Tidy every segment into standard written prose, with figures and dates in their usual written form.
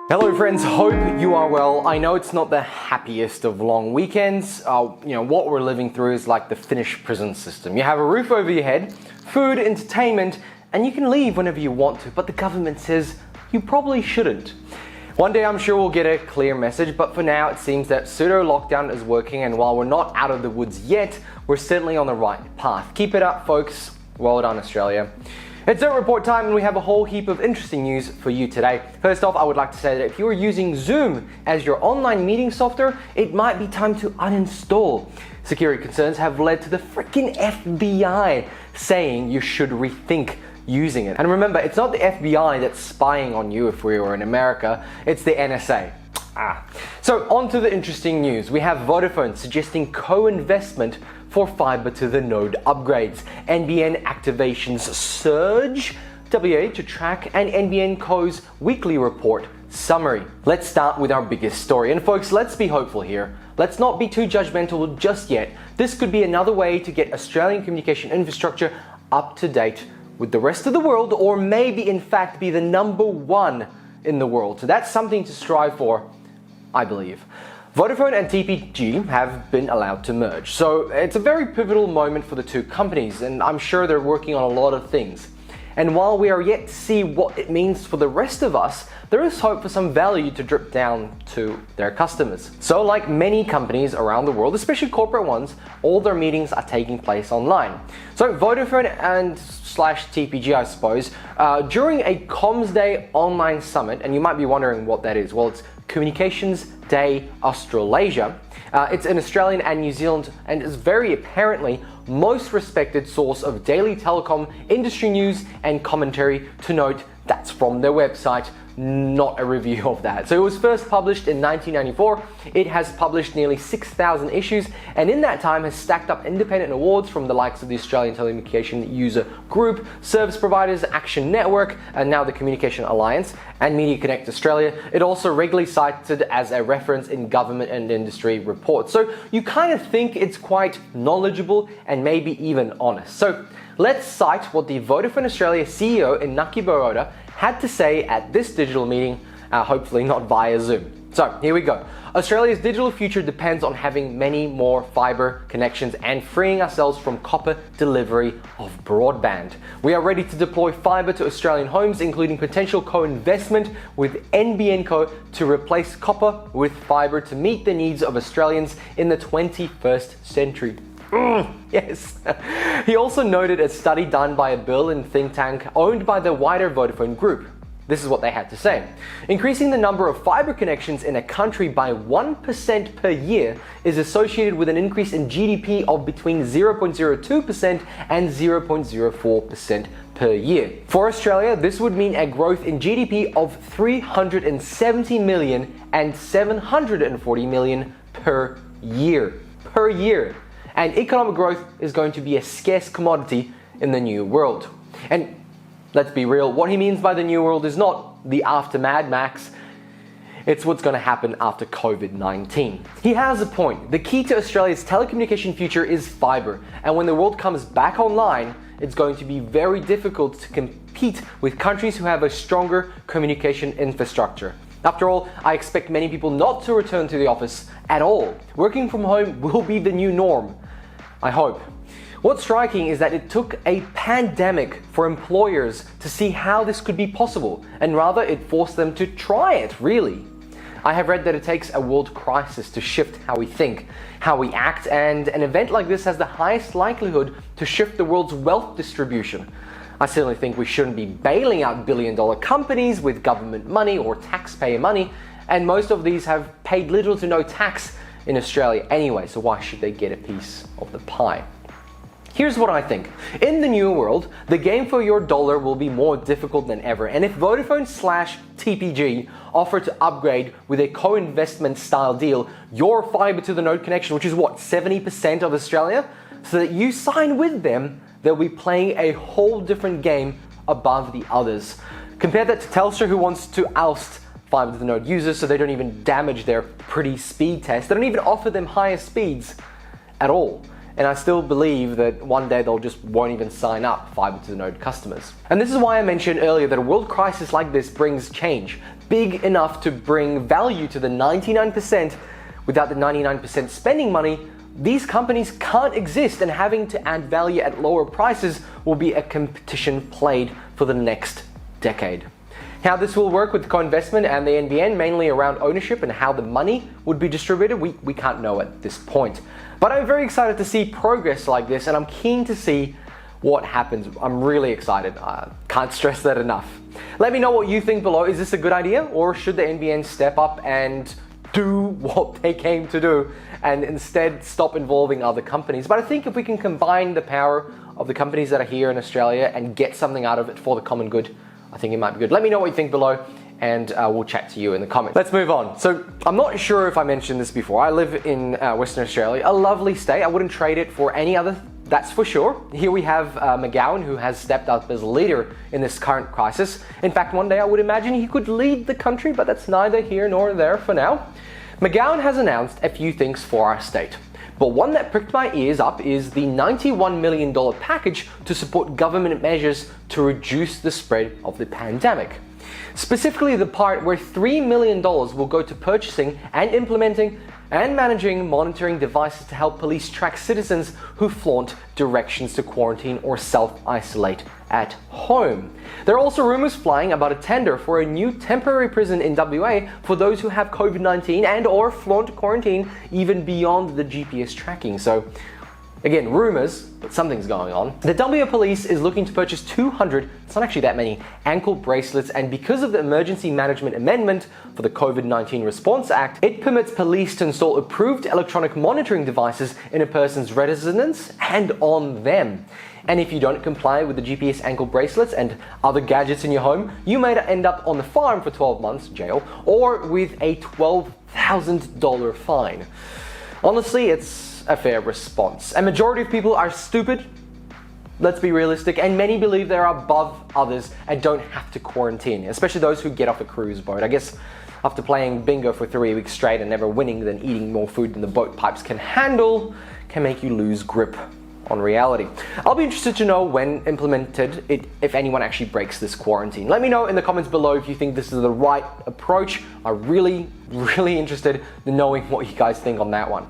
Hello friends, hope you are well. I know it's not the happiest of long weekends. What we're living through is like the Finnish prison system. You have a roof over your head, food, entertainment, and you can leave whenever you want to, but the government says you probably shouldn't. One day I'm sure we'll get a clear message, but for now it seems that pseudo-lockdown is working, and while we're not out of the woods yet, we're certainly on the right path. Keep it up, folks. Well done, Australia. It's Zoom report time, and we have a whole heap of interesting news for you today. First off, I would like to say that if you are using Zoom as your online meeting software, it might be time to uninstall. Security concerns have led to the freaking FBI saying you should rethink using it. And remember, it's not the FBI that's spying on you if we were in America, it's the NSA. So on to the interesting news. We have Vodafone suggesting co-investment for fiber to the node upgrades. NBN activations surge, WA to track, and NBN Co's weekly report summary. Let's start with our biggest story. And folks, let's be hopeful here. Let's not be too judgmental just yet. This could be another way to get Australian communication infrastructure up to date with the rest of the world, or maybe in fact be the #1 in the world. So that's something to strive for, I believe. Vodafone and TPG have been allowed to merge. So it's a very pivotal moment for the two companies, and I'm sure they're working on a lot of things. And while we are yet to see what it means for the rest of us, there is hope for some value to drip down to their customers. So like many companies around the world, especially corporate ones, all their meetings are taking place online. So Vodafone and /TPG, I suppose, during a Comms Day online summit, and you might be wondering what that is. Well, it's Communications Day Australasia. It's an Australian and New Zealand, and is very apparently most respected source of daily telecom industry news and commentary. To note, that's from their website, not a review of that. So it was first published in 1994. It has published nearly 6,000 issues, and in that time has stacked up independent awards from the likes of the Australian Telecommunication User Group, Service Providers Action Network, and now the Communication Alliance, and Media Connect Australia. It also regularly cited as a reference in government and industry reports. So you kind of think it's quite knowledgeable and maybe even honest. So let's cite what the Vodafone Australia CEO Iñaki Berroeta had to say at this digital meeting, hopefully not via Zoom. So here we go. Australia's digital future depends on having many more fibre connections and freeing ourselves from copper delivery of broadband. We are ready to deploy fibre to Australian homes, including potential co-investment with NBN Co to replace copper with fibre to meet the needs of Australians in the 21st century. Yes. He also noted a study done by a Berlin think tank owned by the wider Vodafone Group. This is what they had to say. Increasing the number of fibre connections in a country by 1% per year is associated with an increase in GDP of between 0.02% and 0.04% per year. For Australia, this would mean a growth in GDP of 370 million and 740 million per year. Per year. And economic growth is going to be a scarce commodity in the new world. And let's be real, what he means by the new world is not the after Mad Max, it's what's going to happen after COVID-19. He has a point. The key to Australia's telecommunication future is fibre, and when the world comes back online, it's going to be very difficult to compete with countries who have a stronger communication infrastructure. After all, I expect many people not to return to the office at all. Working from home will be the new norm, I hope. What's striking is that it took a pandemic for employers to see how this could be possible, and rather it forced them to try it, really. I have read that it takes a world crisis to shift how we think, how we act, and an event like this has the highest likelihood to shift the world's wealth distribution. I certainly think we shouldn't be bailing out billion-dollar companies with government money or taxpayer money, and most of these have paid little to no tax in Australia anyway, so why should they get a piece of the pie? Here's what I think. In the new world, the game for your dollar will be more difficult than ever, and if Vodafone / TPG offer to upgrade with a co-investment style deal your fibre to the node connection, which is what, 70% of Australia, so that you sign with them, they'll be playing a whole different game above the others. Compare that to Telstra, who wants to oust fibre to the node users so they don't even damage their pretty speed test. They don't even offer them higher speeds at all. and I still believe that one day they'll just won't even sign up fiber to the node customers. And this is why I mentioned earlier that a world crisis like this brings change, big enough to bring value to the 99%. Without the 99% spending money, these companies can't exist, and having to add value at lower prices will be a competition played for the next decade. How this will work with co-investment and the NBN, mainly around ownership and how the money would be distributed, we can't know at this point. But I'm very excited to see progress like this, and I'm keen to see what happens. I'm really excited. Can't stress that enough. Let me know what you think below. Is this a good idea, or should the NBN step up and do what they came to do and instead stop involving other companies? But I think if we can combine the power of the companies that are here in Australia and get something out of it for the common good, I think it might be good. Let me know what you think below, and we'll chat to you in the comments. Let's move on. So I'm not sure if I mentioned this before. I live in Western Australia, a lovely state. I wouldn't trade it for any other, that's for sure. Here we have McGowan, who has stepped up as leader in this current crisis. In fact, one day I would imagine he could lead the country, but that's neither here nor there for now. McGowan has announced a few things for our state, but one that pricked my ears up is the $91 million package to support government measures to reduce the spread of the pandemic. Specifically, the part where $3 million will go to purchasing and implementing and managing monitoring devices to help police track citizens who flaunt directions to quarantine or self-isolate at home. There are also rumors flying about a tender for a new temporary prison in WA for those who have COVID-19 and or flaunt quarantine even beyond the GPS tracking. So again, rumors, but something's going on. The WA Police is looking to purchase 200, it's not actually that many, ankle bracelets, and because of the Emergency Management Amendment for the COVID-19 Response Act, it permits police to install approved electronic monitoring devices in a person's residence and on them. And if you don't comply with the GPS ankle bracelets and other gadgets in your home, you may end up on the farm for 12 months jail or with a $12,000 fine. Honestly, it's a fair response. A majority of people are stupid, let's be realistic, and many believe they're above others and don't have to quarantine, especially those who get off a cruise boat. I guess after playing bingo for 3 weeks straight and never winning, then eating more food than the boat pipes can handle can make you lose grip on reality. I'll be interested to know when implemented, if anyone actually breaks this quarantine. Let me know in the comments below if you think this is the right approach. I'm really interested in knowing what you guys think on that one.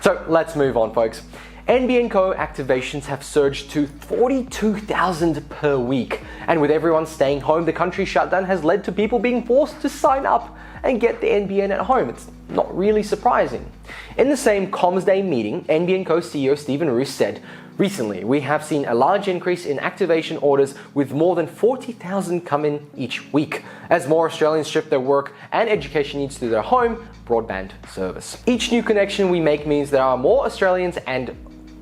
So let's move on, folks. NBN Co activations have surged to 42,000 per week. And with everyone staying home, the country shutdown has led to people being forced to sign up and get the NBN at home. It's not really surprising. In the same Comms Day meeting, NBN Co CEO Stephen Roos said, "Recently, we have seen a large increase in activation orders with more than 40,000 come in each week as more Australians shift their work and education needs to their home broadband service. Each new connection we make means there are more Australians and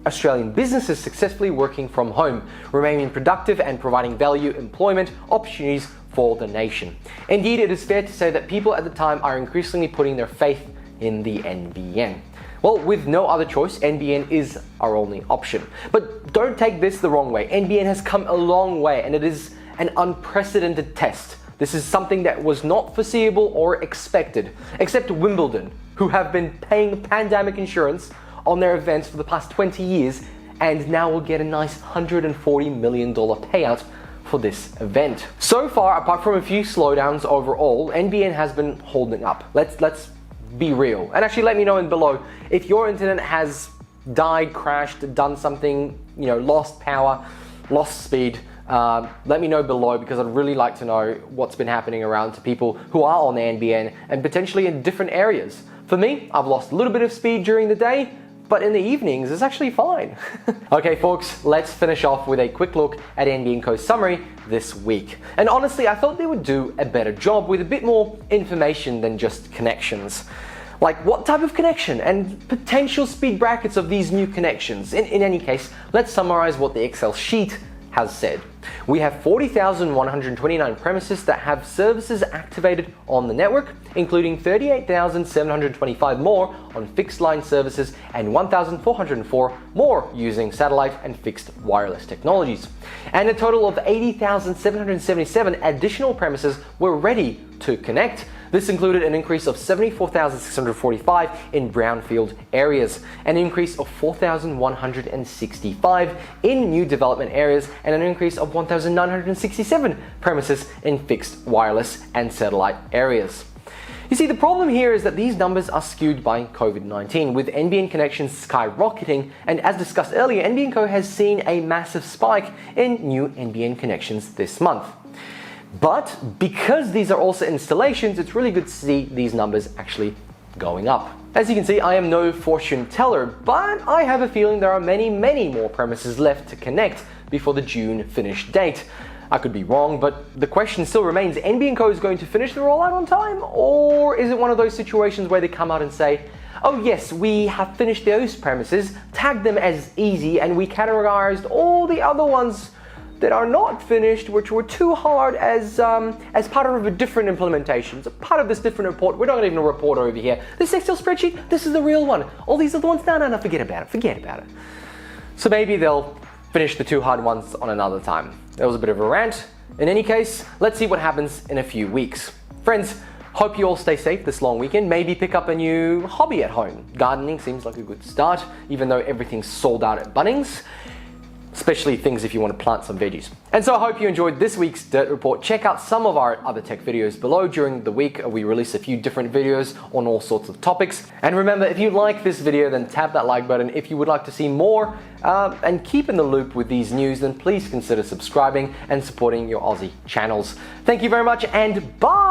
Australian businesses successfully working from home, remaining productive and providing value employment opportunities for the nation. Indeed, it is fair to say that people at the time are increasingly putting their faith in the NBN. Well, with no other choice, NBN is our only option. But don't take this the wrong way. NBN has come a long way and it is an unprecedented test. This is something that was not foreseeable or expected, except Wimbledon, who have been paying pandemic insurance on their events for the past 20 years and now will get a nice $140 million payout for this event. So far, apart from a few slowdowns overall, NBN has been holding up. Let's be real. And actually let me know in below if your internet has died, crashed, done something, lost power, lost speed. Let me know below because I'd really like to know what's been happening around to people who are on the NBN and potentially in different areas. For me, I've lost a little bit of speed during the day, but in the evenings, it's actually fine. Okay, folks, let's finish off with a quick look at NBN Co's summary this week. And honestly, I thought they would do a better job with a bit more information than just connections. Like what type of connection and potential speed brackets of these new connections. In any case, let's summarize what the Excel sheet has said. We have 40,129 premises that have services activated on the network, including 38,725 more on fixed line services and 1,404 more using satellite and fixed wireless technologies. And a total of 80,777 additional premises were ready to connect, This included an increase of 74,645 in brownfield areas, an increase of 4,165 in new development areas, and an increase of 1,967 premises in fixed wireless and satellite areas. You see, the problem here is that these numbers are skewed by COVID-19, with NBN connections skyrocketing, and as discussed earlier, NBN Co has seen a massive spike in new NBN connections this month. But because these are also installations, it's really good to see these numbers actually going up. As you can see, I am no fortune teller, but I have a feeling there are many more premises left to connect before the June finish date. I could be wrong, but the question still remains, NBN Co is going to finish the rollout on time? Or is it one of those situations where they come out and say, oh yes, we have finished those premises, tagged them as easy, and we categorized all the other ones that are not finished, which were too hard as part of a different implementation. It's a part of this different report. We're not even a report over here. This Excel spreadsheet, this is the real one. All these other ones, no, forget about it. So maybe they'll finish the too hard ones on another time. That was a bit of a rant. In any case, let's see what happens in a few weeks. Friends, hope you all stay safe this long weekend. Maybe pick up a new hobby at home. Gardening seems like a good start, even though everything's sold out at Bunnings. Especially things if you want to plant some veggies. And so I hope you enjoyed this week's Dirt Report. Check out some of our other tech videos below. During the week, we release a few different videos on all sorts of topics. And remember, if you like this video, then tap that like button. If you would like to see more and keep in the loop with these news, then please consider subscribing and supporting your Aussie channels. Thank you very much, and bye!